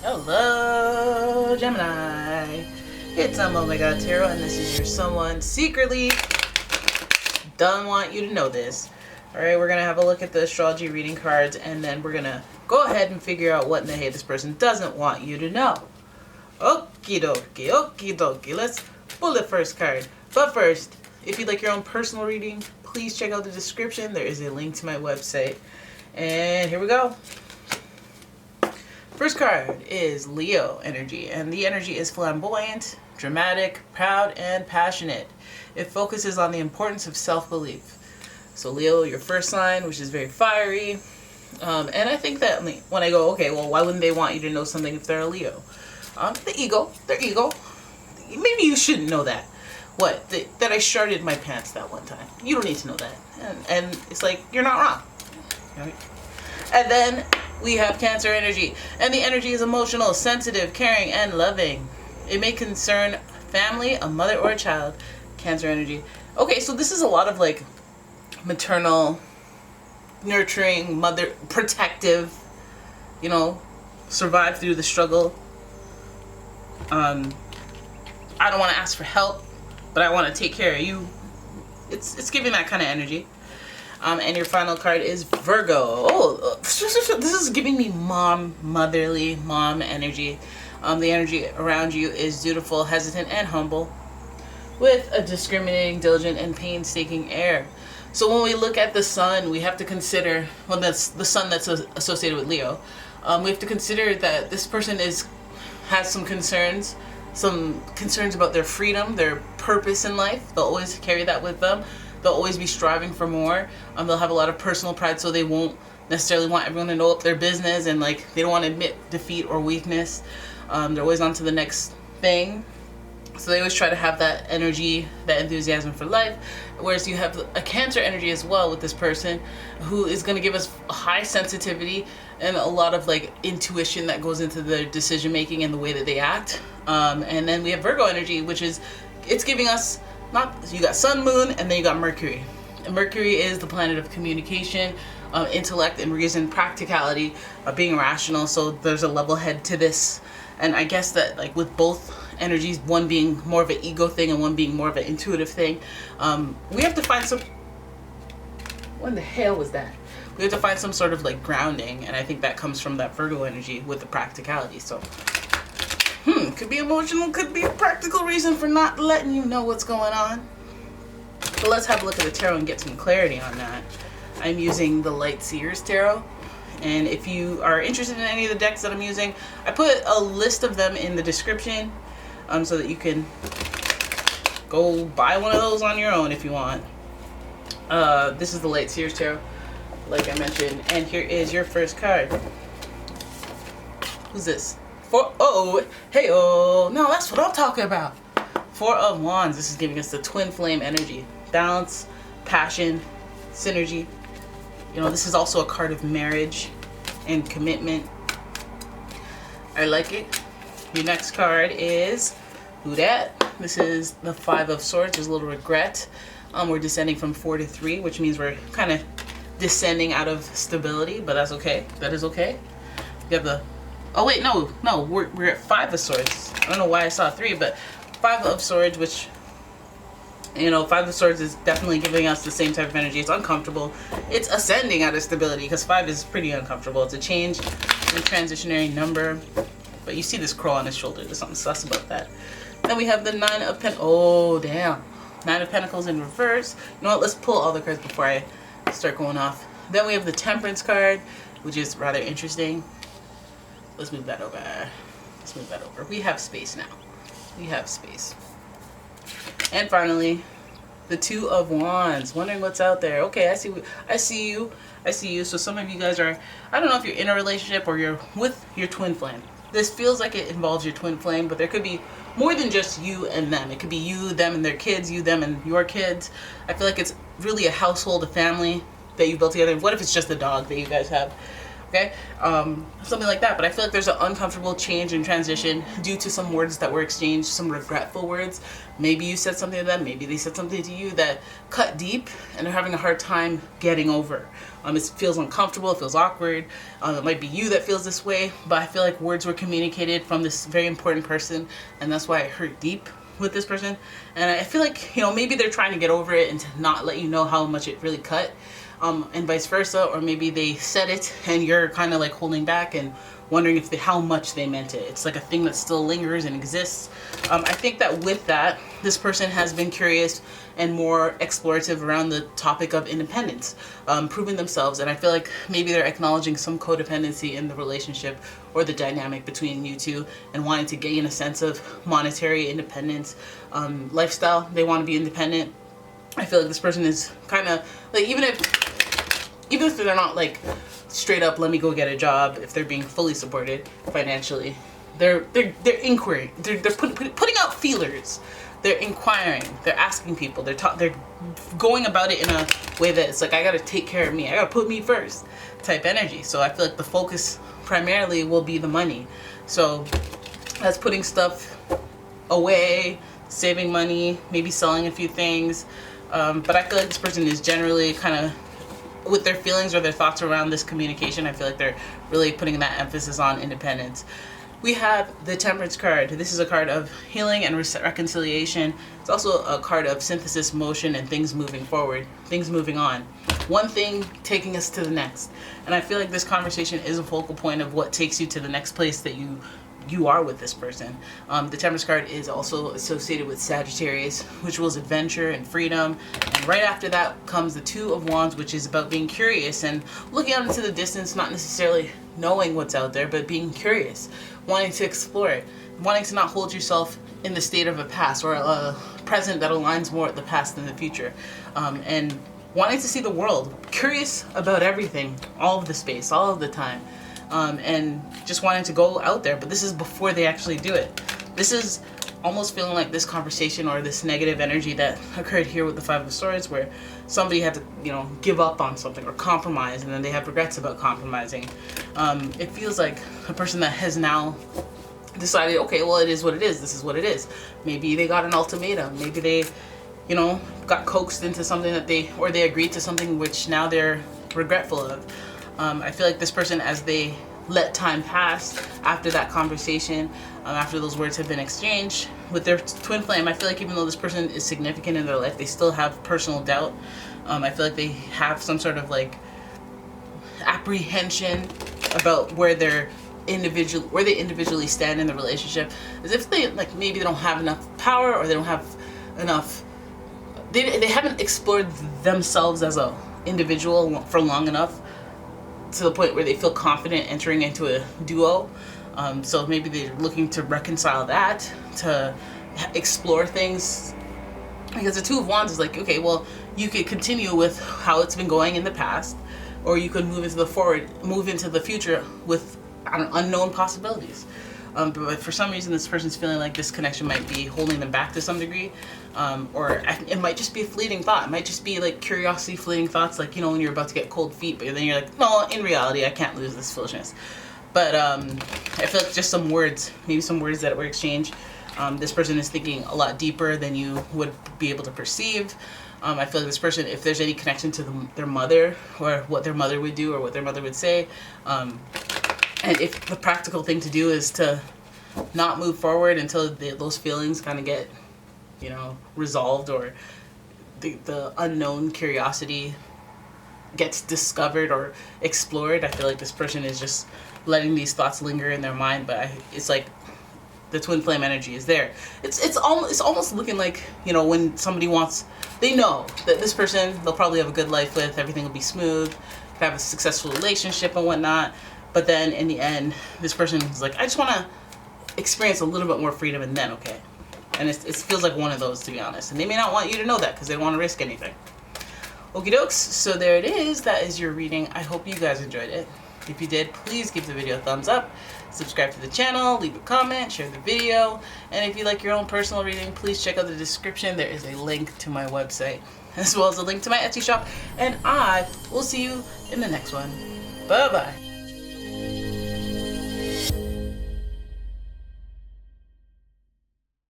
Hello, Gemini. It's umomgtarot, and this is your someone secretly don't want you to know this. Alright, we're going to have a look at the astrology reading cards, and then we're going to go ahead and figure out what in the hey this person doesn't want you to know. Okie dokie. Let's pull the first card. But first, if you'd like your own personal reading, please check out the description. There is a link to my website. And here we go. First card is Leo energy, and the energy is flamboyant, dramatic, proud, and passionate. It focuses on the importance of self-belief. So Leo, your first sign, which is very fiery. And I think that when I go, okay, well, why wouldn't they want you to know something if they're a Leo? The ego, their ego. Maybe you shouldn't know that. What? That I sharded my pants that one time. You don't need to know that. And it's like, you're not wrong. Right? And then we have Cancer energy, and the energy is emotional, sensitive, caring, and loving. It may concern family, a mother, or a child. Cancer energy. Okay, so this is a lot of like maternal, nurturing, mother, protective, survive through the struggle. I don't want to ask for help, but I want to take care of you. It's giving that kind of energy. And your final card is Virgo. Oh, this is giving me motherly mom energy. The energy around you is dutiful, hesitant, and humble, with a discriminating, diligent, and painstaking air. So when we look at the sun, we have to consider, well, that's the sun that's associated with Leo. We have to consider that this person has some concerns about their freedom, their purpose in life. They'll always carry that with them. They'll always be striving for more. They'll have a lot of personal pride, so they won't necessarily want everyone to know up their business, and like they don't want to admit defeat or weakness. They're always on to the next thing. So they always try to have that energy, that enthusiasm for life. Whereas you have a Cancer energy as well with this person, who is going to give us a high sensitivity and a lot of like intuition that goes into their decision making and the way that they act. And then we have Virgo energy, which is, it's giving us, you got sun, moon, and then you got Mercury. And Mercury is the planet of communication, intellect and reason, practicality, being rational. So there's a level head to this. And I guess that like with both energies, one being more of an ego thing and one being more of an intuitive thing, we have to find some, what the hell was that? We have to find some sort of like grounding, and I think that comes from that Virgo energy with the practicality. So could be emotional, could be a practical reason for not letting you know what's going on. But let's have a look at the tarot and get some clarity on that. I'm using the Light Seers Tarot. And if you are interested in any of the decks that I'm using, I put a list of them in the description, so that you can go buy one of those on your own if you want. This is the Light Seers Tarot, like I mentioned. And here is your first card. Who's this? Hey-oh. No, that's what I'm talking about. Four of Wands. This is giving us the twin flame energy. Balance, passion, synergy. This is also a card of marriage and commitment. I like it. Your next card is, who dat? This is the Five of Swords. There's a little regret. We're descending from 4 to 3, which means we're kind of descending out of stability, but that's okay. That is okay. You have the, oh wait, no, we're at 5 of Swords. I don't know why I saw 3, but 5 of Swords, which, 5 of Swords is definitely giving us the same type of energy. It's uncomfortable. It's ascending out of stability, because 5 is pretty uncomfortable. It's a change in transitionary number. But you see this crow on his shoulder. There's something sus about that. Then we have the Nine of Pentacles. Oh, damn. Nine of Pentacles in reverse. You know what? Let's pull all the cards before I start going off. Then we have the Temperance card, which is rather interesting. Let's move that over. We have space now. We have space. And finally, the Two of Wands. Wondering what's out there. Okay, I see you. So some of you guys are, I don't know if you're in a relationship or you're with your twin flame. This feels like it involves your twin flame, but there could be more than just you and them. It could be you, them, and their kids, you, them, and your kids. I feel like it's really a household, a family that you built together. What if it's just a dog that you guys have? okay? Something like that. But I feel like there's an uncomfortable change and transition due to some words that were exchanged, some regretful words. Maybe you said something to them, maybe they said something to you that cut deep, and they're having a hard time getting over. It feels uncomfortable, it feels awkward. It might be you that feels this way, but I feel like words were communicated from this very important person, and that's why it hurt deep with this person. And I feel like, you know, maybe they're trying to get over it and to not let you know how much it really cut, and vice versa. Or maybe they said it and you're kind of like holding back and wondering if how much they meant it. It's like a thing that still lingers and exists. I think that with that, this person has been curious and more explorative around the topic of independence, proving themselves. And I feel like maybe they're acknowledging some codependency in the relationship or the dynamic between you two, and wanting to gain a sense of monetary independence, lifestyle. They want to be independent. I feel like this person is kind of like, even if they're not like straight up, let me go get a job, if they're being fully supported financially, they're inquiring, they're putting out feelers, they're inquiring, they're asking people, they're going about it in a way that it's like, I gotta take care of me, I gotta put me first type energy. So I feel like the focus primarily will be the money. So that's putting stuff away, saving money, maybe selling a few things. But I feel like this person is generally kind of, with their feelings or their thoughts around this communication, I feel like they're really putting that emphasis on independence. We have the Temperance card. This is a card of healing and reconciliation. It's also a card of synthesis, motion, and things moving forward, things moving on. One thing taking us to the next. And I feel like this conversation is a focal point of what takes you to the next place that you are with this person. The Temperance card is also associated with Sagittarius, which was adventure and freedom. And right after that comes the Two of Wands, which is about being curious and looking out into the distance, not necessarily knowing what's out there, but being curious, wanting to explore it, wanting to not hold yourself in the state of a past or a present that aligns more with the past than the future. And wanting to see the world, curious about everything, all of the space, all of the time. And just wanting to go out there, but this is before they actually do it. This is almost feeling like this conversation or this negative energy that occurred here with the Five of Swords, where somebody had to, you know, give up on something or compromise, and then they have regrets about compromising. It feels like a person that has now decided, okay, well, it is what it is. This is what it is. Maybe they got an ultimatum. Maybe they, you know, got coaxed into something that they agreed to something which now they're regretful of. I feel like this person, as they let time pass after that conversation, after those words have been exchanged with their twin flame, I feel like even though this person is significant in their life, they still have personal doubt. I feel like they have some sort of like apprehension about where they individually stand in the relationship, as if they, like, maybe they don't have enough power, or they don't have enough, they haven't explored themselves as a individual for long enough to the point where they feel confident entering into a duo. So maybe they're looking to reconcile that, to explore things, because the Two of Wands is like, okay, well, you could continue with how it's been going in the past, or you could move into the future with unknown possibilities. But for some reason, this person's feeling like this connection might be holding them back to some degree, or it might just be a fleeting thought. It might just be like curiosity, fleeting thoughts, like, you know, when you're about to get cold feet, but then you're like, no, in reality, I can't lose this foolishness. But I feel like just some words, maybe some words that were exchanged. This person is thinking a lot deeper than you would be able to perceive. I feel like this person, if there's any connection to their mother, or what their mother would do or what their mother would say, and if the practical thing to do is to not move forward until those feelings kind of get, you know, resolved, or the unknown curiosity gets discovered or explored, I feel like this person is just letting these thoughts linger in their mind. But it's like the twin flame energy is there. It's almost looking like, you know, when somebody they know that this person, they'll probably have a good life with, everything will be smooth, have a successful relationship and whatnot. But then in the end, this person is like, I just want to experience a little bit more freedom, and then okay. And it feels like one of those, to be honest. And they may not want you to know that because they don't want to risk anything. Okie dokes, so there it is. That is your reading. I hope you guys enjoyed it. If you did, please give the video a thumbs up, subscribe to the channel, leave a comment, share the video, and if you like your own personal reading, please check out the description. There is a link to my website, as well as a link to my Etsy shop, and I will see you in the next one. Bye-bye.